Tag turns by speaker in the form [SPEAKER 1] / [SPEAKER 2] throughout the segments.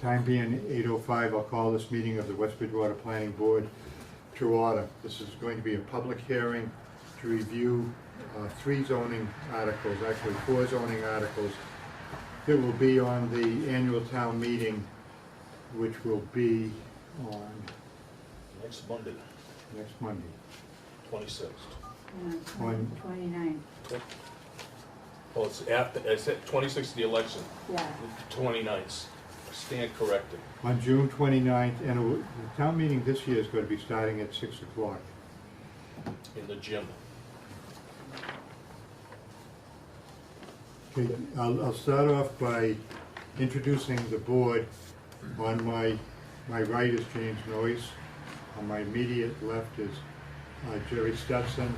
[SPEAKER 1] Time being 8:05, I'll call this meeting of the West Bridgewater Planning Board to order. This is going to be a public hearing to review 3 zoning articles, actually 4 zoning articles, that will be on the annual town meeting, which will be on
[SPEAKER 2] Next Monday,
[SPEAKER 1] next Monday.
[SPEAKER 2] 26th.
[SPEAKER 1] On
[SPEAKER 3] 29,
[SPEAKER 2] Oh, it's after, it's at 26th, the election,
[SPEAKER 3] yeah.
[SPEAKER 2] the 29th. Stand corrected.
[SPEAKER 1] On June 29th, and the town meeting this year is going to be starting at 6 o'clock.
[SPEAKER 2] In the gym.
[SPEAKER 1] Okay, I'll start off by introducing the board. On my right is James Noyes. On my immediate left is Jerry Stetson.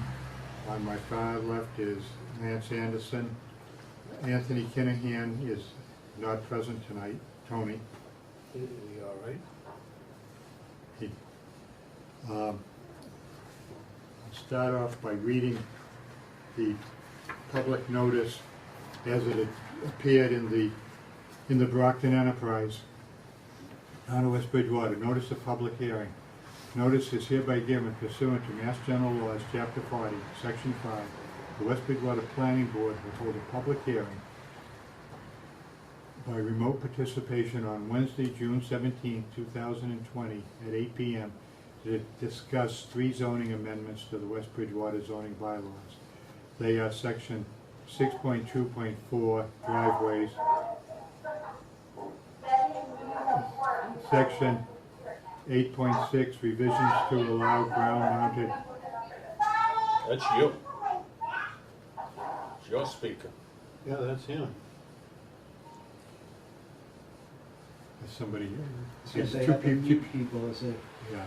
[SPEAKER 1] On my far left is Lance Anderson. Anthony Kinahan is not present tonight. Tony.
[SPEAKER 2] You all right?
[SPEAKER 1] I'll start off by reading the public notice as it appeared in the Brockton Enterprise. Town of West Bridgewater, notice of public hearing. Notice is hereby given pursuant to Mass General Laws, Chapter 40, Section 5. The West Bridgewater Planning Board will hold a public hearing by remote participation on Wednesday, June 17, 2020, at 8 p.m. to discuss 3 zoning amendments to the West Bridgewater zoning bylaws. They are Section 6.2.4 driveways, Section 8.6 revisions to allow ground-mounted.
[SPEAKER 2] That's you. It's your speaker.
[SPEAKER 4] Yeah, that's him.
[SPEAKER 1] Somebody,
[SPEAKER 4] They
[SPEAKER 1] it's
[SPEAKER 4] have
[SPEAKER 1] 2
[SPEAKER 4] to
[SPEAKER 1] people.
[SPEAKER 4] mute people as they.
[SPEAKER 1] Yeah,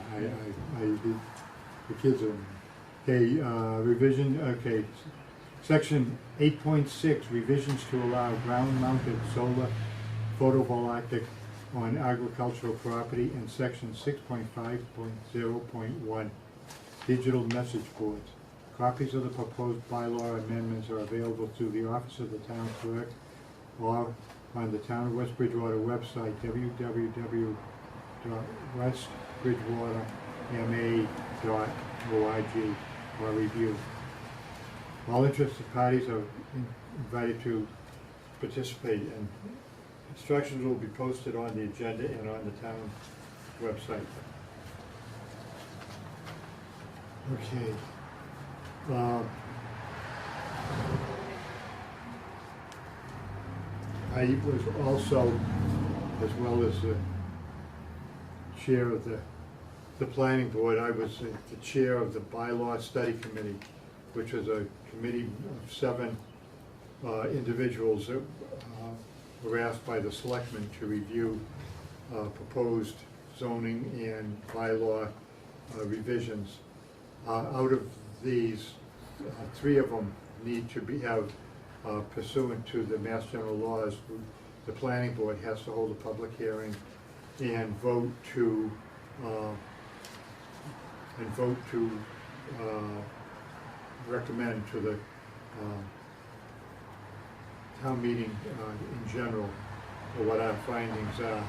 [SPEAKER 1] the kids are, okay, revision, okay. Section 8.6, revisions to allow ground-mounted solar photovoltaic on agricultural property, and Section 6.5.0.1, digital message boards. Copies of the proposed bylaw amendments are available through the office of the town clerk or on the Town of West Bridgewater website, www.westbridgewaterma.org, for review. All interested parties are invited to participate, and instructions will be posted on the agenda and on the town website. Okay. I was also, as well as the chair of the planning board, I was the chair of the bylaw study committee, which was a committee of 7 individuals that were asked by the selectmen to review proposed zoning and bylaw revisions. Out of these, 3 of them need to have pursuant to the Mass General Laws. The planning board has to hold a public hearing and vote to recommend to the town meeting in general what our findings are.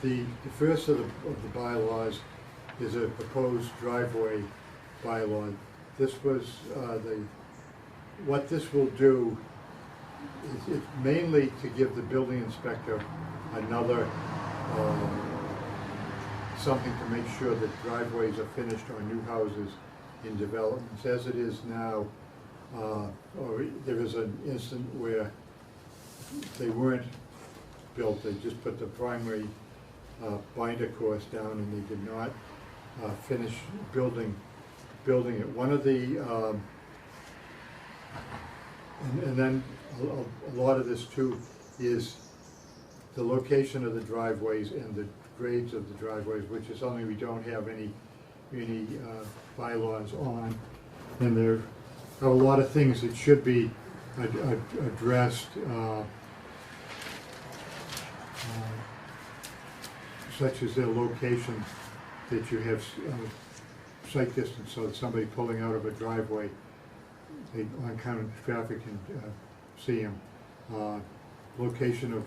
[SPEAKER 1] The first of the bylaws is a proposed driveway bylaw. This was what this will do is it's mainly to give the building inspector another something to make sure that driveways are finished on new houses in developments. As it is now, or there is an instant where they weren't built, they just put the primary binder course down and they did not finish building it. One of the and then a lot of this too is the location of the driveways and the grades of the driveways, which is something we don't have any bylaws on. And there are a lot of things that should be addressed, such as their location, that you have sight distance, so that somebody pulling out of a driveway, oncoming traffic can see them. Location of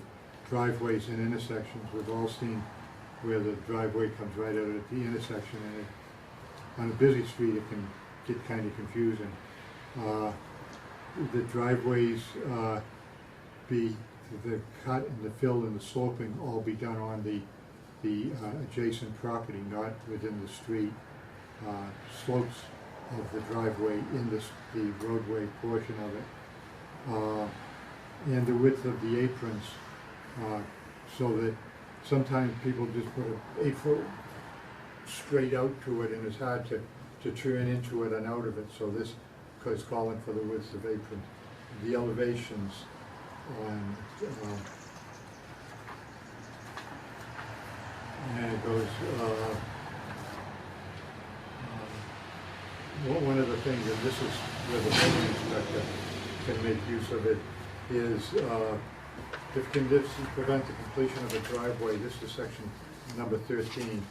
[SPEAKER 1] driveways and intersections. We've all seen where the driveway comes right out at the intersection, and on a busy street, it can get kind of confusing. The driveways be, the cut and the fill and the sloping all be done on the adjacent property, not within the street. Slopes of the driveway in the roadway portion of it. And the width of the aprons, so that sometimes people just put an 8-foot straight out to it, and it's hard to turn into it and out of it. So this is calling for the width of aprons. The elevations on, and it goes, one of the things, and this is where the building inspector can make use of it, is if conditions prevent the completion of a driveway, this is section number 13,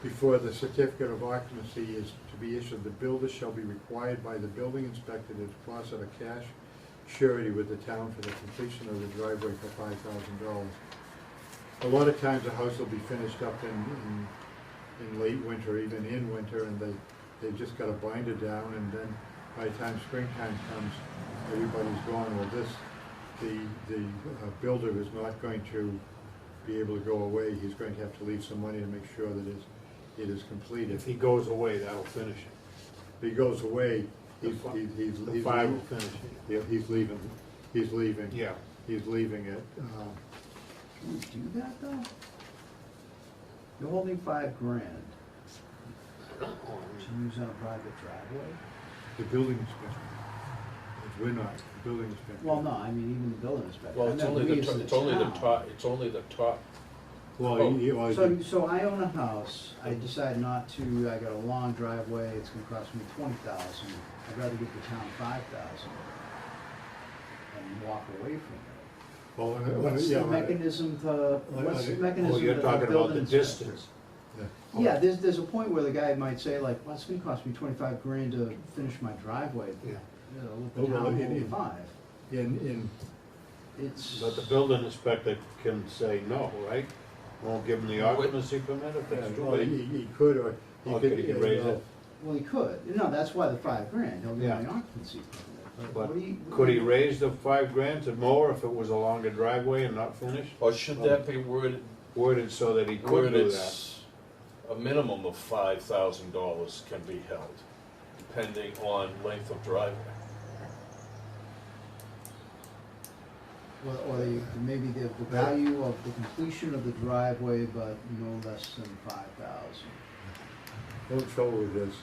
[SPEAKER 1] before the certificate of occupancy is to be issued, the builder shall be required by the building inspector to deposit a cash surety with the town for the completion of the driveway for $5,000. A lot of times a house will be finished up in late winter, even in winter, and they just got a binder down, and then by the time springtime comes, everybody's gone. Well, the builder is not going to be able to go away. He's going to have to leave some money to make sure that it is completed.
[SPEAKER 4] If he goes away, that'll finish it.
[SPEAKER 1] If he goes away, he's
[SPEAKER 4] The fire will finish it.
[SPEAKER 1] Yeah, he's leaving.
[SPEAKER 4] Yeah.
[SPEAKER 1] He's leaving it.
[SPEAKER 3] Can we do that though? You're holding $5,000 to use on a private driveway?
[SPEAKER 1] The building inspector. We're not, the building inspector.
[SPEAKER 3] Well, no, I mean, even the building inspector.
[SPEAKER 2] Well,
[SPEAKER 3] I
[SPEAKER 2] it's
[SPEAKER 3] meant
[SPEAKER 2] only
[SPEAKER 3] we
[SPEAKER 2] the,
[SPEAKER 3] as
[SPEAKER 2] it's only the
[SPEAKER 3] town.
[SPEAKER 2] top, it's only the top.
[SPEAKER 1] Well,
[SPEAKER 2] Oh.
[SPEAKER 3] So I own a house, I decide not to, I got a long driveway, it's gonna cost me $20,000. I'd rather give the town $5,000 and walk away from it.
[SPEAKER 1] Well,
[SPEAKER 3] What's
[SPEAKER 1] yeah,
[SPEAKER 3] the mechanism to, what's the mechanism
[SPEAKER 4] Oh, you're
[SPEAKER 3] to
[SPEAKER 4] talking
[SPEAKER 3] the
[SPEAKER 4] about
[SPEAKER 3] building
[SPEAKER 4] the
[SPEAKER 3] inspector?
[SPEAKER 4] distance.
[SPEAKER 1] yeah.
[SPEAKER 3] Yeah, there's a point where the guy might say like, well, it's gonna cost me $25,000 to finish my driveway.
[SPEAKER 4] Yeah.
[SPEAKER 3] You know, let the
[SPEAKER 1] Oh, well,
[SPEAKER 3] town
[SPEAKER 1] it-
[SPEAKER 3] hold $5,000.
[SPEAKER 1] In,
[SPEAKER 3] It's.
[SPEAKER 4] But the building inspector can say no, right? Won't give him the occupancy permit if it's too
[SPEAKER 1] well,
[SPEAKER 4] big.
[SPEAKER 1] he could, or he
[SPEAKER 4] Or
[SPEAKER 1] could.
[SPEAKER 4] could he raise it?
[SPEAKER 3] Well, he could. No, that's why the $5,000. He'll give
[SPEAKER 4] Yeah.
[SPEAKER 3] me an occupancy permit. But
[SPEAKER 4] But
[SPEAKER 3] what do you?
[SPEAKER 4] could he raise the $5,000 to more if it was a longer driveway and not finished?
[SPEAKER 2] Or should that be worded,
[SPEAKER 4] Worded so that he could
[SPEAKER 2] worded
[SPEAKER 4] do that.
[SPEAKER 2] it's a minimum of $5,000 can be held, depending on length of driveway?
[SPEAKER 3] Or maybe the value of the completion of the driveway, but no less than $5,000.
[SPEAKER 1] No trouble with this,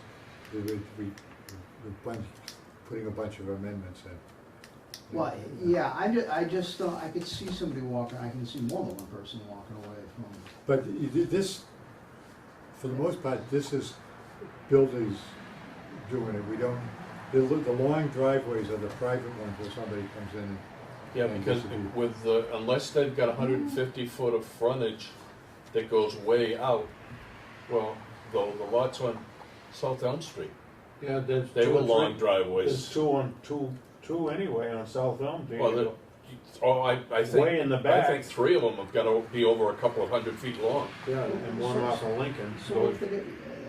[SPEAKER 1] we're putting a bunch of amendments in.
[SPEAKER 3] Well, yeah, I just thought, I could see somebody walking, I can see more than one person walking away from.
[SPEAKER 1] But this, for the most part, this is builders doing it. We don't, the long driveways are the private ones where somebody comes in and.
[SPEAKER 2] Yeah,
[SPEAKER 1] and
[SPEAKER 2] because
[SPEAKER 1] disappears.
[SPEAKER 2] with the, unless they've got 150 foot of frontage that goes way out, well, the lots on South Elm Street,
[SPEAKER 4] Yeah, there's
[SPEAKER 2] they
[SPEAKER 4] two
[SPEAKER 2] were
[SPEAKER 4] or
[SPEAKER 2] long
[SPEAKER 4] three.
[SPEAKER 2] driveways.
[SPEAKER 4] There's two anyway on South Elm.
[SPEAKER 2] Well, I think,
[SPEAKER 4] Way in the
[SPEAKER 2] I
[SPEAKER 4] back.
[SPEAKER 2] think 3 of them have got to be over a couple of 100 feet long.
[SPEAKER 4] Yeah, and one off of Lincoln.
[SPEAKER 3] So if they,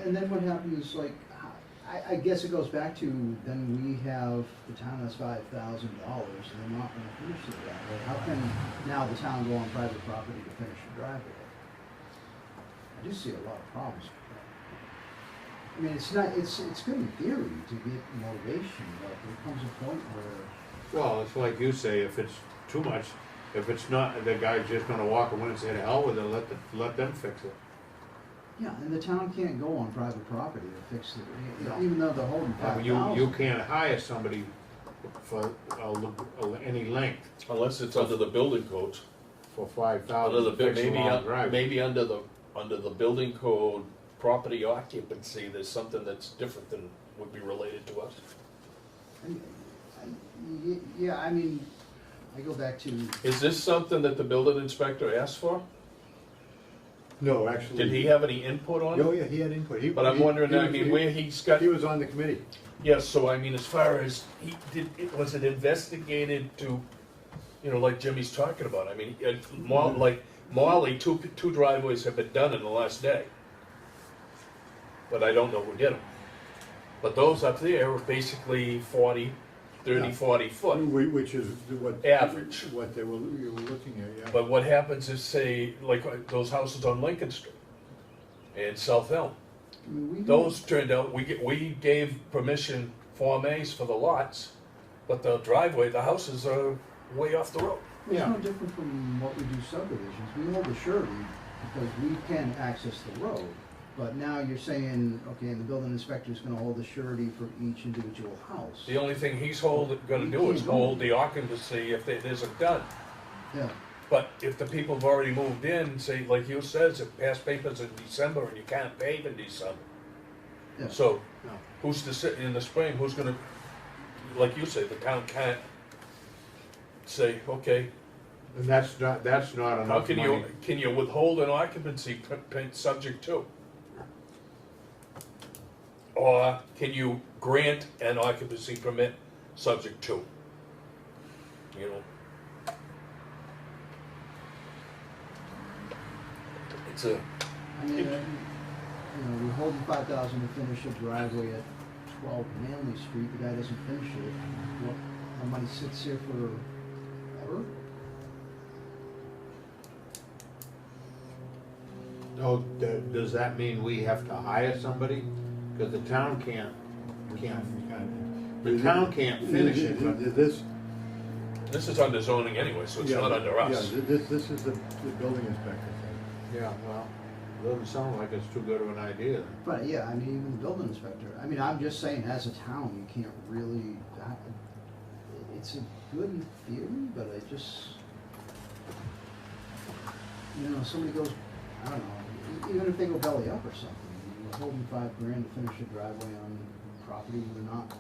[SPEAKER 3] and then what happens, like, I guess it goes back to, then we have, the town has $5,000, and they're not gonna finish the driveway. How can now the town go on private property to finish the driveway? I do see a lot of problems with that. I mean, it's not, it's good in theory to get motivation, but there comes a point where,
[SPEAKER 4] Well, it's like you say, if it's too much, if it's not, the guy's just gonna walk away and say, to hell with it, let them fix it.
[SPEAKER 3] yeah, and the town can't go on private property to fix it,
[SPEAKER 4] No.
[SPEAKER 3] even though they're holding
[SPEAKER 4] I mean,
[SPEAKER 3] $5,000.
[SPEAKER 4] you can't hire somebody for any length
[SPEAKER 2] Unless it's under the building codes.
[SPEAKER 4] for
[SPEAKER 2] Under
[SPEAKER 4] $5,000
[SPEAKER 2] the,
[SPEAKER 4] to fix a
[SPEAKER 2] maybe,
[SPEAKER 4] long driveway.
[SPEAKER 2] maybe under the building code, property occupancy, there's something that's different than would be related to us.
[SPEAKER 3] Yeah, I mean, I go back to,
[SPEAKER 2] Is this something that the building inspector asked for?
[SPEAKER 1] No, actually.
[SPEAKER 2] Did he have any input on
[SPEAKER 1] Oh,
[SPEAKER 2] it?
[SPEAKER 1] yeah, he had input.
[SPEAKER 2] But I'm wondering, I mean, where he's got,
[SPEAKER 1] He was on the committee.
[SPEAKER 2] yes, so I mean, as far as, was it investigated to, you know, like Jimmy's talking about, I mean, like Molly, two driveways have been done in the last day. But I don't know who did them. But those up there are basically 30,
[SPEAKER 1] Yeah.
[SPEAKER 2] 40 foot.
[SPEAKER 1] Which is what.
[SPEAKER 2] Average.
[SPEAKER 1] What you were looking at, yeah.
[SPEAKER 2] But what happens is, say, like those houses on Lincoln Street and South Elm,
[SPEAKER 3] I mean, we
[SPEAKER 2] those turned out, we gave permission Form As for the lots, but the driveway, the houses are way off the road.
[SPEAKER 3] It's
[SPEAKER 4] Yeah.
[SPEAKER 3] no different from what we do subdivisions. We hold the surety because we can access the road. But now you're saying, okay, and the building inspector's gonna hold the surety for each individual house.
[SPEAKER 2] The only thing he's gonna do is hold the occupancy if it isn't done.
[SPEAKER 3] Yeah,
[SPEAKER 2] But if the people have already moved in, say, like you says, if past papers in December and you can't pave in December.
[SPEAKER 3] yeah.
[SPEAKER 2] So,
[SPEAKER 4] No.
[SPEAKER 2] who's to sit in the spring, who's gonna, like you say, the town can't say, okay,
[SPEAKER 4] And that's not
[SPEAKER 2] how
[SPEAKER 4] enough
[SPEAKER 2] can
[SPEAKER 4] money.
[SPEAKER 2] can you withhold an occupancy subject to? Or can you grant an occupancy permit subject to? You know? It's a,
[SPEAKER 3] I mean, you know, we're holding 5,000 to finish a driveway at 12 Manley Street. The guy doesn't finish it. What, our money sits here forever?
[SPEAKER 4] Oh, does that mean we have to hire somebody? Cause the town can't, the town can't finish it, but
[SPEAKER 1] This,
[SPEAKER 2] is under zoning anyway, so it's
[SPEAKER 1] yeah,
[SPEAKER 2] not under us.
[SPEAKER 1] Yeah, this is the building inspector thing.
[SPEAKER 4] yeah, well, doesn't sound like it's too good of an idea.
[SPEAKER 3] But yeah, I mean, even the building inspector. I mean, I'm just saying, as a town, you can't really. It's a good in theory, but I just, you know, somebody goes, I don't know, even if they go belly up or something, we're holding $5,000 to finish a driveway on property we're not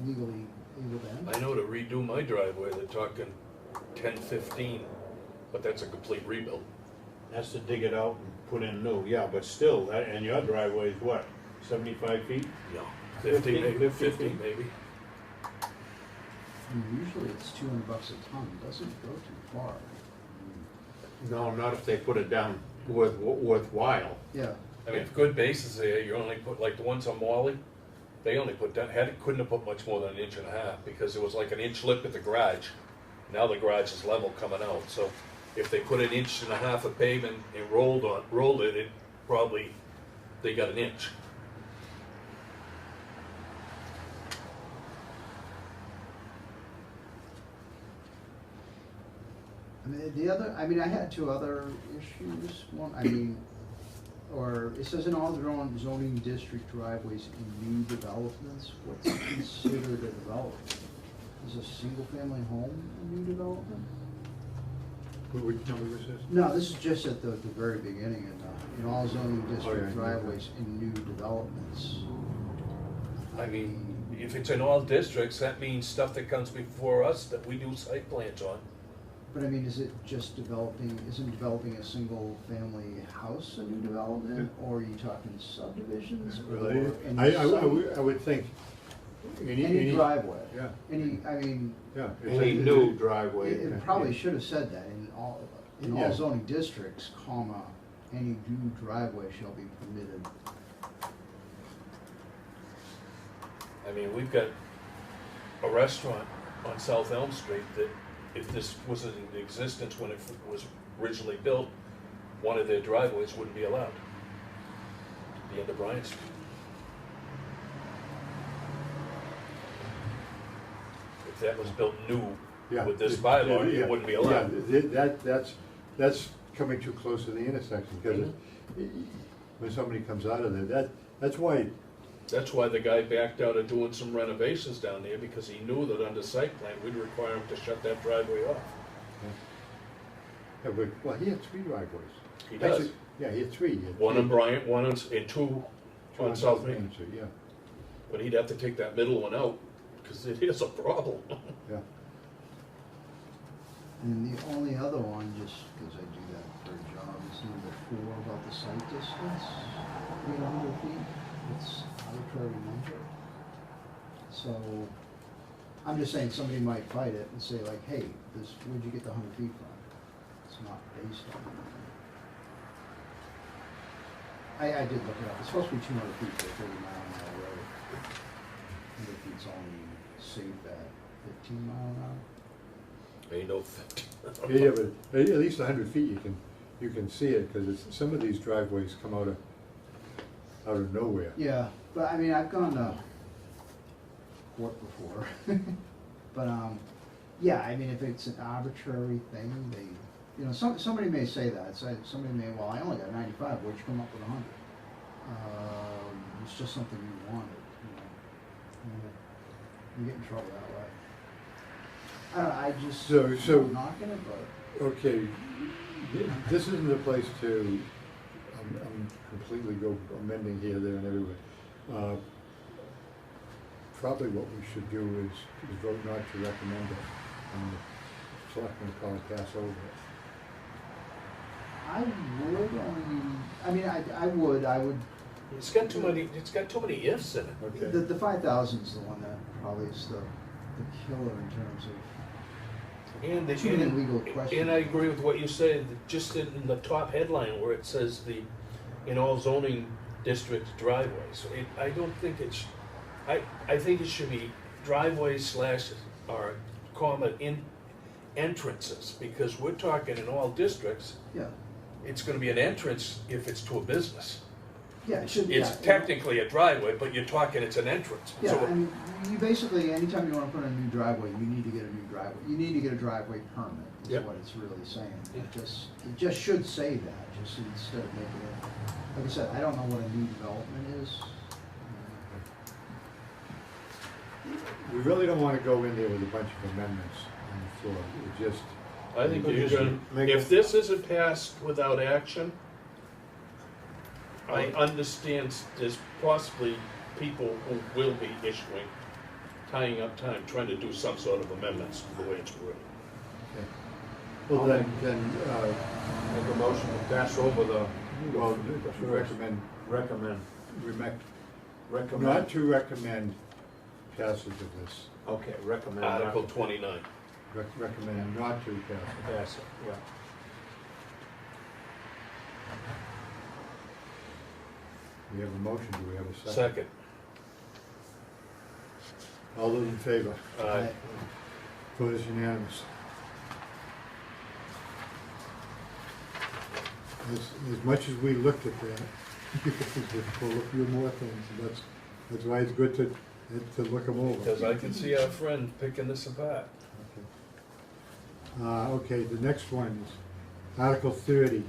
[SPEAKER 3] legally able to enter.
[SPEAKER 2] I know to redo my driveway, they're talking 10, 15, but that's a complete rebuild.
[SPEAKER 4] That's to dig it out and put in new, yeah, but still, that, and your driveway is what, 75 feet?
[SPEAKER 2] Yeah. 50 maybe,
[SPEAKER 4] 50
[SPEAKER 2] 50 maybe.
[SPEAKER 3] I mean, usually it's $200 a ton, it doesn't go too far.
[SPEAKER 4] No, not if they put it down worthwhile.
[SPEAKER 3] Yeah,
[SPEAKER 2] I mean, if good bases there, you only put, like the ones on Wally, they only put down, couldn't have put much more than 1.5 inches, because it was like 1 inch lip at the garage. Now the garage is level coming out, so if they put 1.5 inches of pavement and rolled it, probably, they got 1 inch.
[SPEAKER 3] I mean, I had two other issues. One, I mean, or it says in all zoning district driveways in new developments, what's considered a development? Is a single family home a new development?
[SPEAKER 1] Which number was this?
[SPEAKER 3] No, this is just at the very beginning, in all zoning
[SPEAKER 1] Oh,
[SPEAKER 3] district
[SPEAKER 1] yeah.
[SPEAKER 3] driveways in new developments.
[SPEAKER 2] I mean, if it's in all districts, that means stuff that comes before us that we do site plans on.
[SPEAKER 3] But I mean, isn't developing a single family house a new development, or are you talking subdivisions? Or
[SPEAKER 1] Really?
[SPEAKER 3] any
[SPEAKER 1] I would think.
[SPEAKER 3] Any driveway.
[SPEAKER 1] Yeah,
[SPEAKER 3] Any, I mean,
[SPEAKER 1] yeah.
[SPEAKER 4] Any new driveway.
[SPEAKER 3] it probably should have said that in all
[SPEAKER 1] Yeah.
[SPEAKER 3] zoning districts, comma, any new driveway shall be permitted.
[SPEAKER 2] I mean, we've got a restaurant on South Elm Street that, if this was in existence when it was originally built, one of their driveways wouldn't be allowed. The end of Bryant Street. If that was built new
[SPEAKER 1] Yeah.
[SPEAKER 2] with this bylaw,
[SPEAKER 1] Yeah.
[SPEAKER 2] it wouldn't be allowed.
[SPEAKER 1] Yeah, that's coming too close to the intersection, because when somebody comes out of there, that's why,
[SPEAKER 2] That's why the guy backed out of doing some renovations down there, because he knew that under site plan, we'd require him to shut that driveway off.
[SPEAKER 1] yeah, but, well, he had 3 driveways.
[SPEAKER 2] He does.
[SPEAKER 1] Actually, yeah, he had 3. He had
[SPEAKER 2] One
[SPEAKER 1] 3.
[SPEAKER 2] on Bryant, one on, and two on South Main.
[SPEAKER 1] Street, yeah,
[SPEAKER 2] But he'd have to take that middle one out, because it is a problem.
[SPEAKER 1] yeah.
[SPEAKER 3] And the only other one, just because I do that for a job, is number 4 about the site distance, 800 feet. It's arbitrary number. So, I'm just saying, somebody might fight it and say like, hey, this, where'd you get the 100 feet from? It's not based on that. I did look it up, it's supposed to be 200 feet for a 30-mile-an-hour road. 100 feet's only safe at 15 mile an hour.
[SPEAKER 2] Ain't no.
[SPEAKER 1] Yeah, but at least 100 feet you can see it, because some of these driveways come out of nowhere.
[SPEAKER 3] Yeah, but I mean, I've gone to court before. But, yeah, I mean, if it's an arbitrary thing, they, you know, somebody may say that, somebody may, well, I only got 95, where'd you come up with 100? It's just something you wanted, you know. You get in trouble that way. I don't know, I just,
[SPEAKER 1] So-
[SPEAKER 3] I'm not knocking it, but,
[SPEAKER 1] Okay, this isn't the place to, I'm completely amending here, there, and everywhere. Probably what we should do is vote not to recommend it, and the selectmen probably pass over it.
[SPEAKER 3] I would only, I mean, I would,
[SPEAKER 2] It's got too many ifs in it.
[SPEAKER 1] Okay.
[SPEAKER 3] the 5,000 is the one that probably is the killer in terms of,
[SPEAKER 2] And
[SPEAKER 3] Too many legal questions.
[SPEAKER 2] And I agree with what you said, just in the top headline where it says in all zoning districts driveways. I don't think it's, I think it should be driveways / or comma entrances, because we're talking in all districts,
[SPEAKER 3] yeah,
[SPEAKER 2] it's gonna be an entrance if it's to a business.
[SPEAKER 3] yeah, it should be.
[SPEAKER 2] It's
[SPEAKER 3] yeah,
[SPEAKER 2] technically a driveway, but you're talking it's an entrance.
[SPEAKER 3] Yeah,
[SPEAKER 2] So
[SPEAKER 3] I mean, you basically, anytime you wanna put in a new driveway, you need to get a new driveway. You need to get a driveway permit, is
[SPEAKER 2] Yep.
[SPEAKER 3] what it's really saying.
[SPEAKER 2] Yeah.
[SPEAKER 3] It just should say that, just instead of making it, like I said, I don't know what a new development is.
[SPEAKER 1] We really don't want to go in there with a bunch of amendments on the floor, we just,
[SPEAKER 2] I think
[SPEAKER 4] But
[SPEAKER 2] you're
[SPEAKER 4] you should
[SPEAKER 2] gonna,
[SPEAKER 4] make
[SPEAKER 2] if
[SPEAKER 4] a-
[SPEAKER 2] this isn't passed without action, I understand there's possibly people who will be issuing, tying up time, trying to do some sort of amendments to the way it's written.
[SPEAKER 1] okay. Well, then,
[SPEAKER 4] Make a motion to pass over the,
[SPEAKER 1] well, to recommend,
[SPEAKER 4] recommend,
[SPEAKER 1] not to recommend passage of this,
[SPEAKER 4] okay, recommend.
[SPEAKER 2] Article 29.
[SPEAKER 1] recommend not to pass it.
[SPEAKER 4] Pass it, yeah.
[SPEAKER 1] We have a motion, do we have a second?
[SPEAKER 2] Second.
[SPEAKER 1] All those in favor?
[SPEAKER 2] Aye.
[SPEAKER 1] Vote is unanimous. As much as we looked at that, we'll pull a few more things, and that's why it's good to look them over.
[SPEAKER 2] Because I can see our friend picking this apart.
[SPEAKER 1] Okay, the next one is Article 30,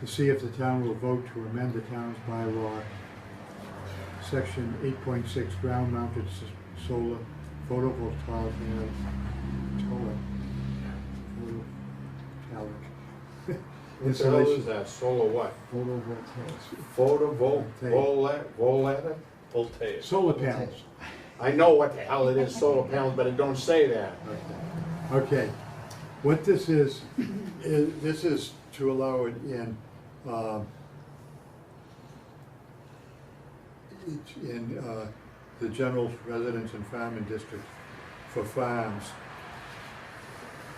[SPEAKER 1] to see if the town will vote to amend the town's bylaw, Section 8.6, ground-mounted solar photovoltaic
[SPEAKER 4] What the hell is that, solar what?
[SPEAKER 1] Photovoltaic.
[SPEAKER 4] Volata?
[SPEAKER 2] Voltaic.
[SPEAKER 1] Solar panels.
[SPEAKER 4] I know what the hell it is, solar panels, but it don't say that.
[SPEAKER 1] Okay, what this is this is to allow it in the general residence and farming district for farms.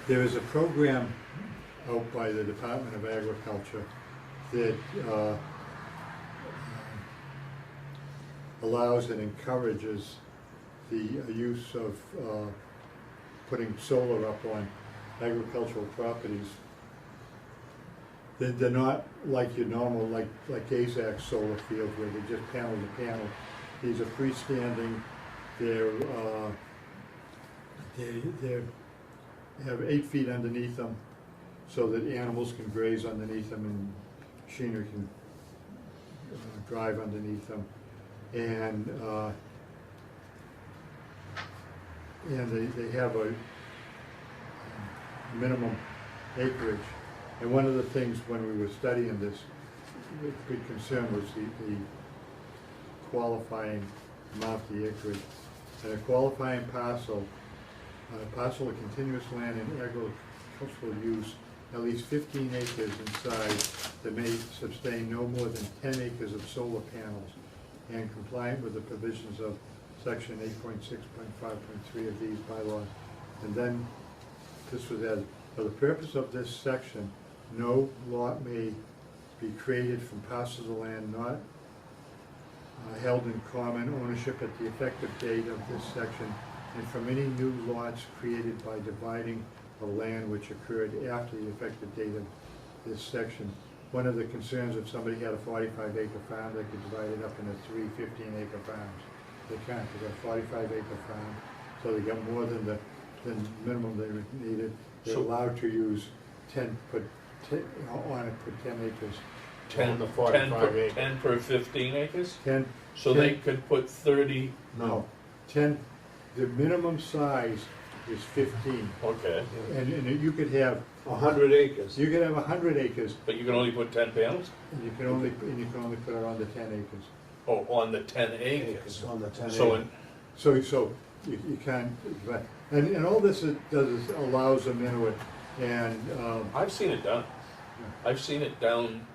[SPEAKER 1] There is a program out by the Department of Agriculture that allows and encourages the use of putting solar up on agricultural properties. They're not like your normal, like AZAC solar fields where they're just panel to panel. These are freestanding, they have 8 feet underneath them so that animals can graze underneath them and machinery can drive underneath them. And they have a minimum acreage. And one of the things when we were studying this, with good concern was the qualifying amount of the acreage. And a qualifying parcel of continuous land in agricultural use, at least 15 acres in size, that may sustain no more than 10 acres of solar panels and compliant with the provisions of section 8.6.5.3 of these bylaws. And then, this was added, for the purpose of this section, no lot may be created from parcels of land not held in common ownership at the effective date of this section, and from any new lots created by dividing of land which occurred after the effective date of this section. One of the concerns, if somebody had a 45-acre farm, they could divide it up into 3 15-acre farms. They can't, they got a 45-acre farm, so they got more than the minimum they needed. They're
[SPEAKER 2] So-
[SPEAKER 1] allowed to use 10, on it, put 10 acres.
[SPEAKER 2] 10,
[SPEAKER 4] the
[SPEAKER 2] 10
[SPEAKER 4] 45
[SPEAKER 2] per,
[SPEAKER 4] acre.
[SPEAKER 2] 10 per 15 acres?
[SPEAKER 1] 10.
[SPEAKER 2] So
[SPEAKER 1] 10
[SPEAKER 2] they could put 30,
[SPEAKER 1] No, 10, the minimum size is 15.
[SPEAKER 2] okay,
[SPEAKER 1] And you could have,
[SPEAKER 4] 100 acres.
[SPEAKER 1] you could have 100 acres,
[SPEAKER 2] but you can only put 10 panels?
[SPEAKER 1] and you can only put it on the 10 acres.
[SPEAKER 2] Oh, on the 10 acres.
[SPEAKER 4] On the 10
[SPEAKER 2] So,
[SPEAKER 4] acres.
[SPEAKER 1] So you can't, and all this does is allows them into it, and,
[SPEAKER 2] I've seen it done. I've seen it down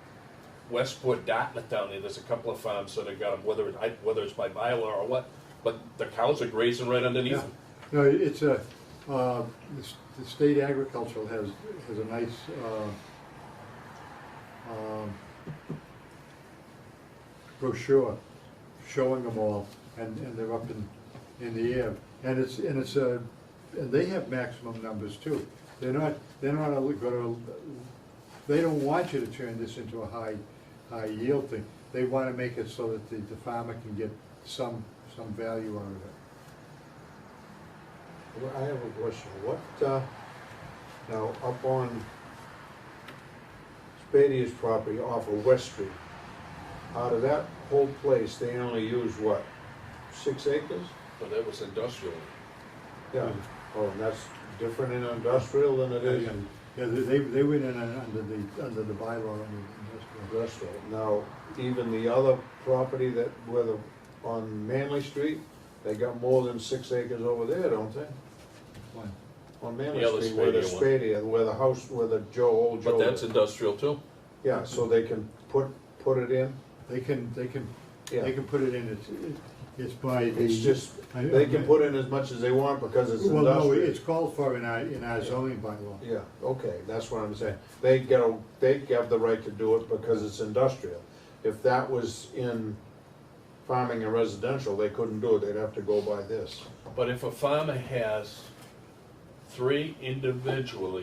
[SPEAKER 2] Westport, Dartmouth down there. There's a couple of farms that have got them, whether it's by bylaw or what, but the cows are grazing right underneath
[SPEAKER 1] yeah.
[SPEAKER 2] them.
[SPEAKER 1] No, it's a, the state agricultural has a nice, brochure showing them all, and they're up in the air. And and they have maximum numbers too. They're not gonna, they don't want you to turn this into a high yield thing. They wanna make it so that the farmer can get some value out of it.
[SPEAKER 4] Well, I have a question. What, now, up on Spadia's property off of West Street, out of that whole place, they only use what, 6 acres?
[SPEAKER 2] But that was industrial.
[SPEAKER 4] Yeah. Oh, and that's different in industrial than it is in
[SPEAKER 1] Yeah, they went in under the bylaw on the industrial.
[SPEAKER 4] industrial. Now, even the other property that, on Manley Street, they got more than 6 acres over there, don't they?
[SPEAKER 1] One.
[SPEAKER 4] On
[SPEAKER 2] The
[SPEAKER 4] Manley
[SPEAKER 2] other
[SPEAKER 4] Street, where the
[SPEAKER 2] Spadia one.
[SPEAKER 4] Spadia, where the house, where the old Joe.
[SPEAKER 2] But that's
[SPEAKER 4] lived.
[SPEAKER 2] industrial too.
[SPEAKER 4] Yeah, so they can put it in?
[SPEAKER 1] They can
[SPEAKER 4] Yeah.
[SPEAKER 1] put it in, it's by the.
[SPEAKER 4] It's just,
[SPEAKER 1] I-
[SPEAKER 4] they can put in as much as they want because it's
[SPEAKER 1] Well, no,
[SPEAKER 4] industrial.
[SPEAKER 1] it's called for in our zoning bylaw.
[SPEAKER 4] Yeah, okay, that's what I'm saying. They have the right to do it because it's industrial. If that was in farming and residential, they couldn't do it, they'd have to go by this.
[SPEAKER 2] But if a farmer has 3 individual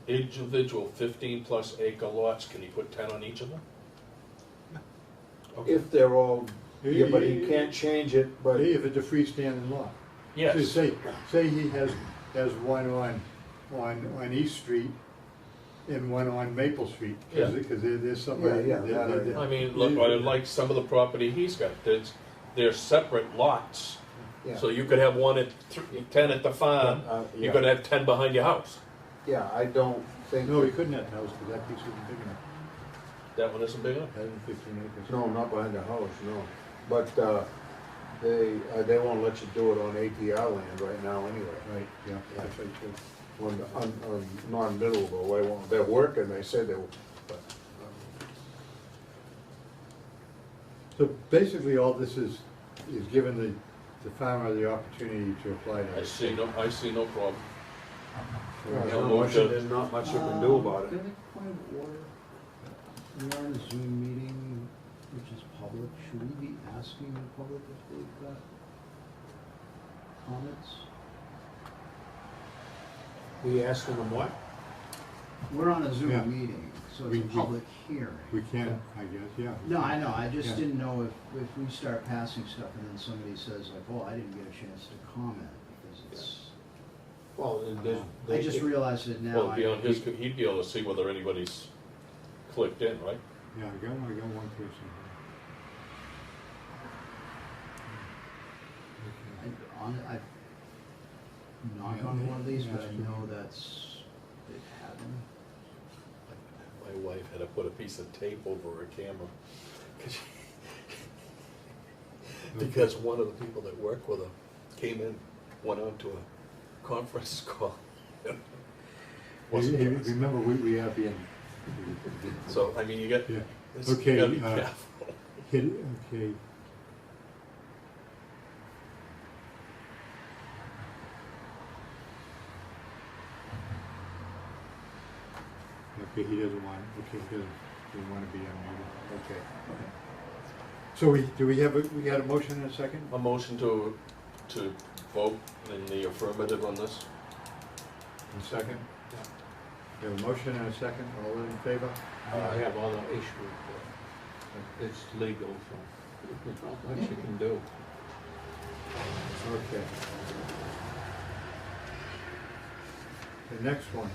[SPEAKER 2] 15-plus acre lots, can he put 10 on each of them?
[SPEAKER 4] If they're all, yeah, but he can't change it, but,
[SPEAKER 1] If it's a freestanding lot.
[SPEAKER 2] Yes.
[SPEAKER 1] Say he has one on East Street and one on Maple Street,
[SPEAKER 2] Yeah.
[SPEAKER 1] because there's somebody.
[SPEAKER 4] Yeah, yeah, that
[SPEAKER 2] I mean, look, I like some of the property he's got, they're separate lots.
[SPEAKER 4] yeah.
[SPEAKER 2] So you could have 10 at the farm,
[SPEAKER 4] Yeah.
[SPEAKER 2] you could have 10 behind your house.
[SPEAKER 4] Yeah, I don't think.
[SPEAKER 1] No, he couldn't have the house, because that piece isn't big enough.
[SPEAKER 2] That one isn't big enough?
[SPEAKER 1] That isn't 15 acres.
[SPEAKER 4] No, not behind the house, no. But, they won't let you do it on APR land right now anyway.
[SPEAKER 1] Right, yeah, that's right too.
[SPEAKER 4] On non-buildable, they won't, they're working, they said they will, but,
[SPEAKER 1] So basically, all this is giving the farmer the opportunity to apply that.
[SPEAKER 2] I see no problem.
[SPEAKER 4] there's
[SPEAKER 2] I'll
[SPEAKER 4] not
[SPEAKER 2] move
[SPEAKER 4] much-
[SPEAKER 2] to-
[SPEAKER 4] there's not much you can do about
[SPEAKER 3] Can I
[SPEAKER 4] it.
[SPEAKER 3] make a point of order? We are in a Zoom meeting, which is public. Should we be asking the public if they've got comments?
[SPEAKER 4] We asking them what?
[SPEAKER 3] We're on a Zoom
[SPEAKER 1] Yeah.
[SPEAKER 3] meeting, so it's
[SPEAKER 1] We-
[SPEAKER 3] a public hearing.
[SPEAKER 1] We can, I guess, yeah.
[SPEAKER 3] No, I know, I just
[SPEAKER 1] Yeah.
[SPEAKER 3] didn't know if we start passing stuff and then somebody says like, oh, I didn't get a chance to comment because it's,
[SPEAKER 4] Well,
[SPEAKER 3] I just realized it now.
[SPEAKER 2] Well, it'd be on his, he'd be able to see whether anybody's clicked in, right?
[SPEAKER 1] Yeah, I got one person.
[SPEAKER 3] I knock on one of these, but I know that's, they've had them.
[SPEAKER 2] My wife had to put a piece of tape over her camera. 'Cause because one of the people that work with her came in, went on to a conference call. Wasn't
[SPEAKER 1] Hey,
[SPEAKER 2] dressed.
[SPEAKER 1] remember, we have the.
[SPEAKER 2] So, I mean, you got,
[SPEAKER 1] Yeah.
[SPEAKER 2] you
[SPEAKER 1] Okay,
[SPEAKER 2] gotta be careful.
[SPEAKER 1] Okay. Okay, he doesn't want, okay, he doesn't want to be unmuted, okay. So we had a motion and a second?
[SPEAKER 2] A motion to vote in the affirmative on this?
[SPEAKER 1] And a second? We have a motion and a second, all in favor?
[SPEAKER 5] I have all the issues, but it's legal, so there's not much you can do.
[SPEAKER 1] Okay. The next one.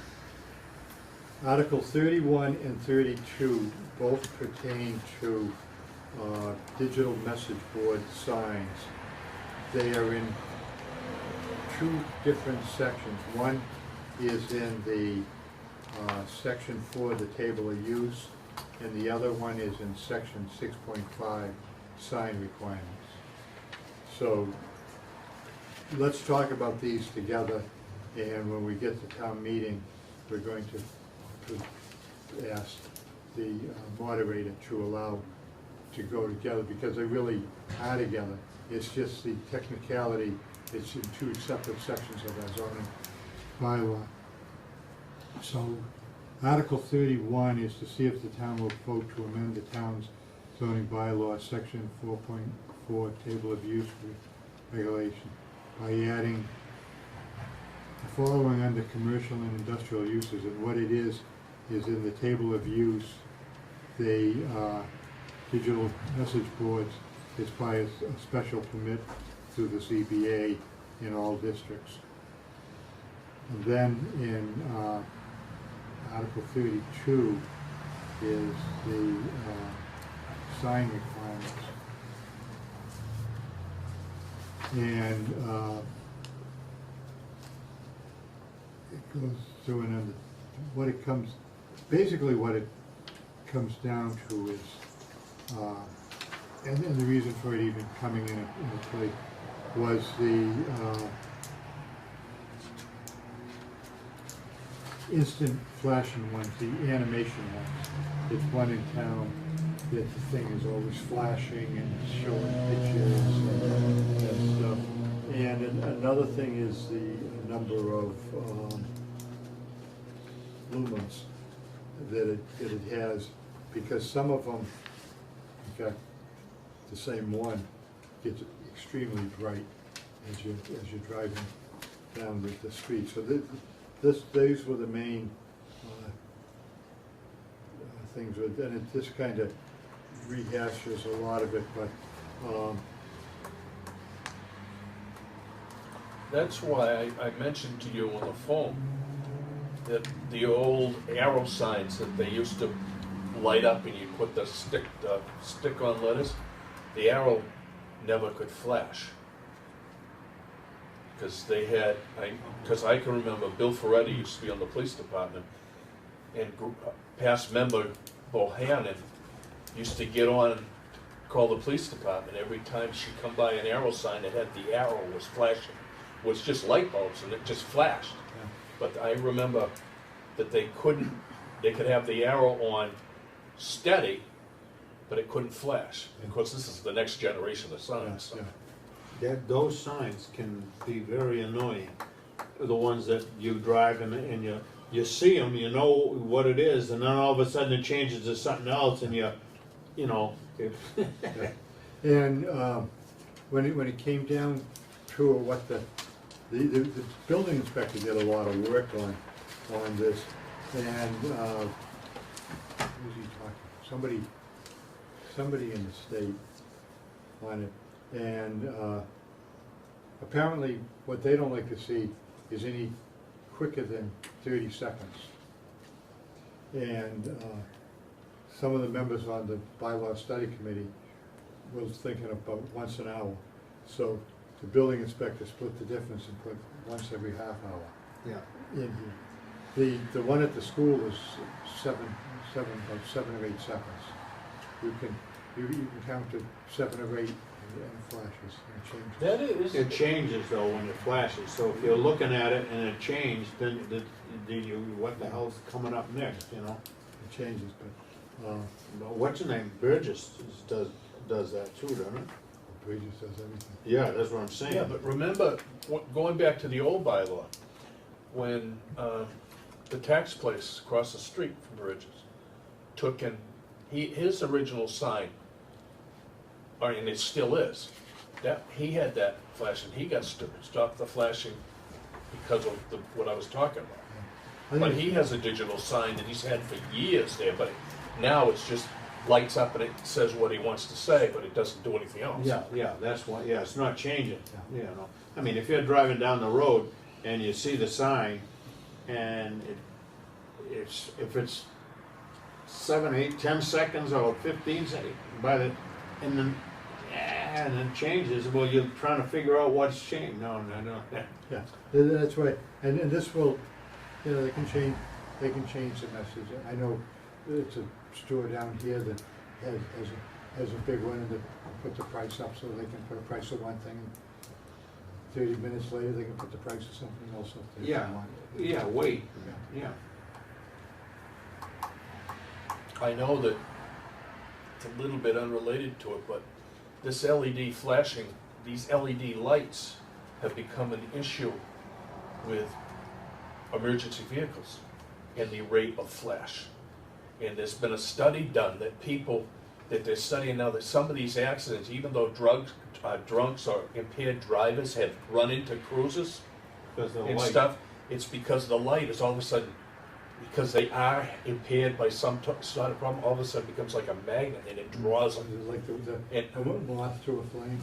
[SPEAKER 1] Article 31 and 32 both pertain to digital message board signs. They are in two different sections. One is in the section 4, the table of use, and the other one is in section 6.5, sign requirements. So let's talk about these together, and when we get to town meeting, we're going to ask the moderator to allow to go together, because they really are together. It's just the technicality, it's in two separate sections of our zoning bylaw. So Article 31 is to see if the town will vote to amend the town's zoning bylaw, section 4.4, table of use regulation, by adding the following under commercial and industrial uses. And what it is in the table of use, the digital message boards is by a special permit through the ZBA in all districts. And then in Article 32 is the sign requirements. And it goes through and under what it comes, basically what it comes down to is, and the reason for it even coming into play was the instant flashing ones, the animation ones. It's one in town that the thing is always flashing and showing pictures and stuff. And another thing is the number of lumens that it has, because some of them, in fact, the same one gets extremely bright as you're driving down the street. So these were the main things, and it just kind of rehashes a lot of it, but
[SPEAKER 2] That's why I mentioned to you on the phone that the old arrow signs that they used to light up and you put the stick-on letters, the arrow never could flash. Because they had, because I can remember Bill Ferretti used to be on the police department, and past member Bohannon used to get on and call the police department every time she come by an arrow sign that had the arrow was flashing. It was just light bulbs and it just flashed.
[SPEAKER 1] yeah.
[SPEAKER 2] But I remember that they could have the arrow on steady, but it couldn't flash. Of course, this is the next generation of signs. So.
[SPEAKER 1] Yeah.
[SPEAKER 4] Those signs can be very annoying. The ones that you drive and you see them, you know what it is, and then all of a sudden it changes to something else, and you know.
[SPEAKER 1] Yeah. And when it came down to what the building inspector did a lot of work on this, and who was he talking? Somebody in the state on it, and apparently what they don't like to see is any quicker than 30 seconds. And some of the members on the bylaw study committee was thinking about once an hour. So the building inspector split the difference and put once every half hour
[SPEAKER 3] Yeah.
[SPEAKER 1] in here. The one at the school is about 7 or 8 seconds. You can count to 7 or 8 and it flashes and it changes.
[SPEAKER 2] That is.
[SPEAKER 4] It changes though when it flashes, so if you're looking at it and it changed, then what the hell's coming up next, you know?
[SPEAKER 1] It changes, but
[SPEAKER 4] What's your name, Burgess does that too, doesn't it?
[SPEAKER 1] Bridges does everything.
[SPEAKER 4] Yeah, that's what I'm saying.
[SPEAKER 2] Yeah, but remember, going back to the old bylaw, when the tax place across the street from Bridges took in, his original sign, and it still is, that, he had that flashing, he got stopped the flashing because of what I was talking about.
[SPEAKER 1] I
[SPEAKER 2] But
[SPEAKER 1] think
[SPEAKER 2] he has a digital sign that he's had for years there, but now it's just lights up and it says what he wants to say, but it doesn't do anything else.
[SPEAKER 4] Yeah, that's why, yeah, it's not changing, you know. I mean, if you're driving down the road and you see the sign and if it's 7, 8, 10 seconds or 15 seconds, and then it changes, well, you're trying to figure out what's changed. No.
[SPEAKER 1] Yeah, that's right, and this will, you know, they can change the message. I know it's a store down here that has a big one, and they put the price up so they can put a price of one thing, and 30 minutes later, they can put the price of something else up there.
[SPEAKER 4] Yeah, wait, yeah.
[SPEAKER 2] I know that it's a little bit unrelated to it, but this LED flashing, these LED lights have become an issue with emergency vehicles and the rate of flash. And there's been a study done that they're studying now that some of these accidents, even though drunks or impaired drivers have run into cruisers
[SPEAKER 4] Because of the
[SPEAKER 2] and
[SPEAKER 4] light.
[SPEAKER 2] stuff, it's because the light is all of a sudden, because they are impaired by some sort of problem, all of a sudden becomes like a magnet and it draws them.
[SPEAKER 1] Is it like
[SPEAKER 2] And-
[SPEAKER 1] the moth through a flame?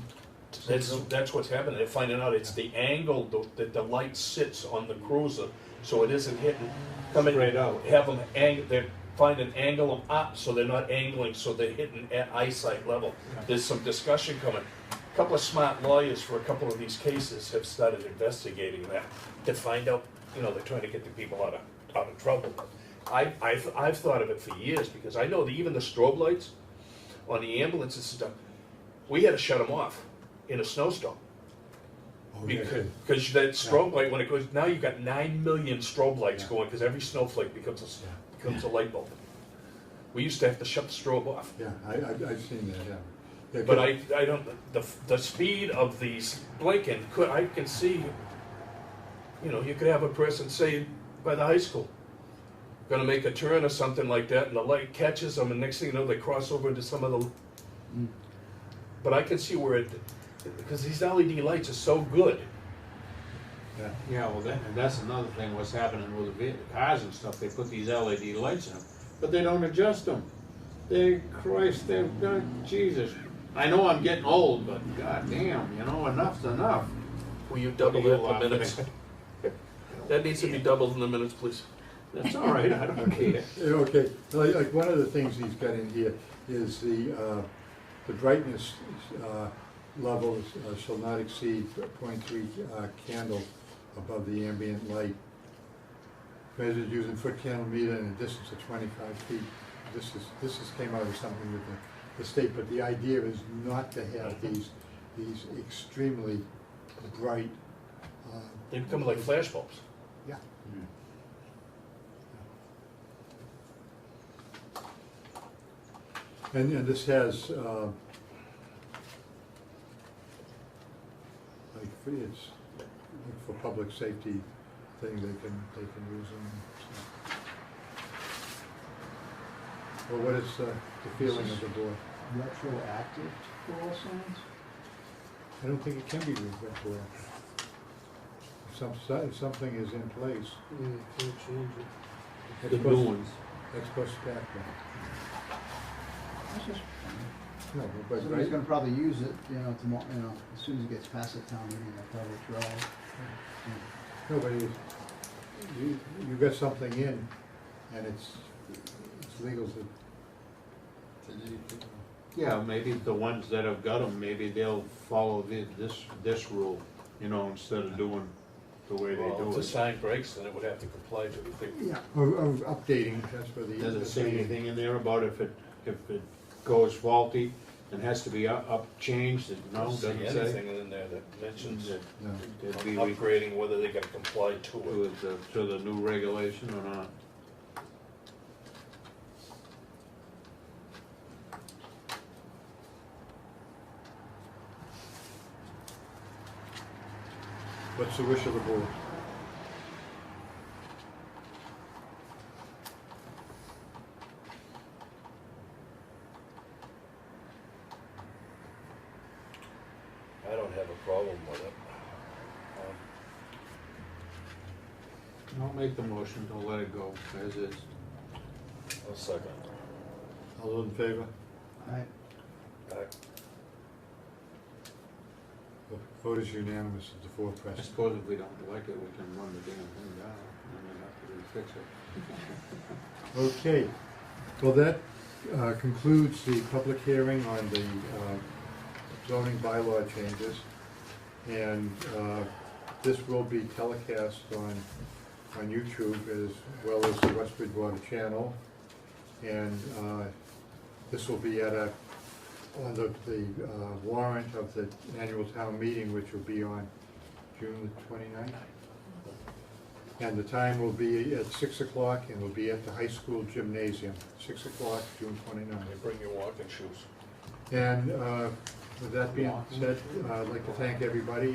[SPEAKER 2] That's what's happening. They're finding out it's the angle that the light sits on the cruiser, so it isn't hitting, coming,
[SPEAKER 4] Straight out.
[SPEAKER 2] have them they're finding angle them up, so they're not angling, so they're hitting at eyesight level. There's some discussion coming. A couple of smart lawyers for a couple of these cases have started investigating that to find out, you know, they're trying to get the people out of trouble. I've thought of it for years, because I know that even the strobe lights on the ambulances and stuff, we had to shut them off in a snowstorm.
[SPEAKER 1] Oh, yeah,
[SPEAKER 2] Because that strobe light, when it goes, now you've got 9 million strobe lights going, because every snowflake becomes a light bulb. We used to have to shut the strobe off.
[SPEAKER 1] Yeah, I've seen that, yeah. Yeah,
[SPEAKER 2] But I don't, the speed of these blinking, I can see, you know, you could have a person, say, by the high school, gonna make a turn or something like that, and the light catches them, and next thing you know, they cross over into some of the, but I can see where it, because these LED lights are so good.
[SPEAKER 1] Yeah.
[SPEAKER 4] Yeah, well, that's another thing, what's happening with the cars and stuff, they put these LED lights in them, but they don't adjust them. Jesus. I know I'm getting old, but goddamn, you know, enough's enough.
[SPEAKER 2] Will you double
[SPEAKER 4] What are you
[SPEAKER 2] that in the minutes?
[SPEAKER 4] laughing
[SPEAKER 2] That needs to be doubled in the minutes, please.
[SPEAKER 4] That's all right, I don't care.
[SPEAKER 1] Yeah, okay, like one of the things he's got in here is the brightness levels shall not exceed 0.3 candle above the ambient light. Measured using foot candle meter and a distance of 25 feet. This came out of something with the state, but the idea is not to have these extremely bright.
[SPEAKER 2] They become like flash bulbs.
[SPEAKER 1] Yeah. And this has, it's like for public safety thing, they can use them. So. Well, what is the feeling of the board?
[SPEAKER 3] Retroactive to all signs?
[SPEAKER 1] I don't think it can be retroactive. If something is in place.
[SPEAKER 5] The new ones.
[SPEAKER 1] Ex post facto.
[SPEAKER 3] That's just,
[SPEAKER 1] No, but
[SPEAKER 3] somebody's gonna probably use it, you know, tomorrow, you know, as soon as it gets past the town meeting, they'll probably try.
[SPEAKER 1] nobody, you got something in, and it's legal to
[SPEAKER 4] Yeah, maybe the ones that have got them, maybe they'll follow this rule, you know, instead of doing the way they
[SPEAKER 2] Well,
[SPEAKER 4] do
[SPEAKER 2] if the
[SPEAKER 4] it.
[SPEAKER 2] sign breaks, then it would have to comply to the thing.
[SPEAKER 1] Yeah, of updating, that's where the.
[SPEAKER 4] Does it say anything in there about if it goes faulty and has to be
[SPEAKER 2] Doesn't
[SPEAKER 4] changed? No, doesn't
[SPEAKER 2] say
[SPEAKER 4] say?
[SPEAKER 2] anything in there that mentions
[SPEAKER 1] No.
[SPEAKER 4] It'd be
[SPEAKER 2] upgrading, whether they gotta comply to it.
[SPEAKER 4] to the new regulation or not?
[SPEAKER 1] What's the wish of the board?
[SPEAKER 2] I don't have a problem with it.
[SPEAKER 5] I'll make the motion to let it go as is.
[SPEAKER 2] I'll second.
[SPEAKER 1] All those in favor?
[SPEAKER 3] Alright,
[SPEAKER 1] The vote is unanimous of the four
[SPEAKER 5] I
[SPEAKER 1] present.
[SPEAKER 5] suppose if we don't like it, we can run the damn thing down and then have to refix it.
[SPEAKER 1] Okay, well, that concludes the public hearing on the zoning bylaw changes. And this will be telecast on YouTube as well as the West Bridgewater channel. And this will be at on the warrant of the annual town meeting, which will be on June the 29th. And the time will be at 6 o'clock and will be at the high school gymnasium, 6 o'clock, June 29th.
[SPEAKER 2] You bring your walking shoes.
[SPEAKER 1] And with that being said, I'd like to thank everybody.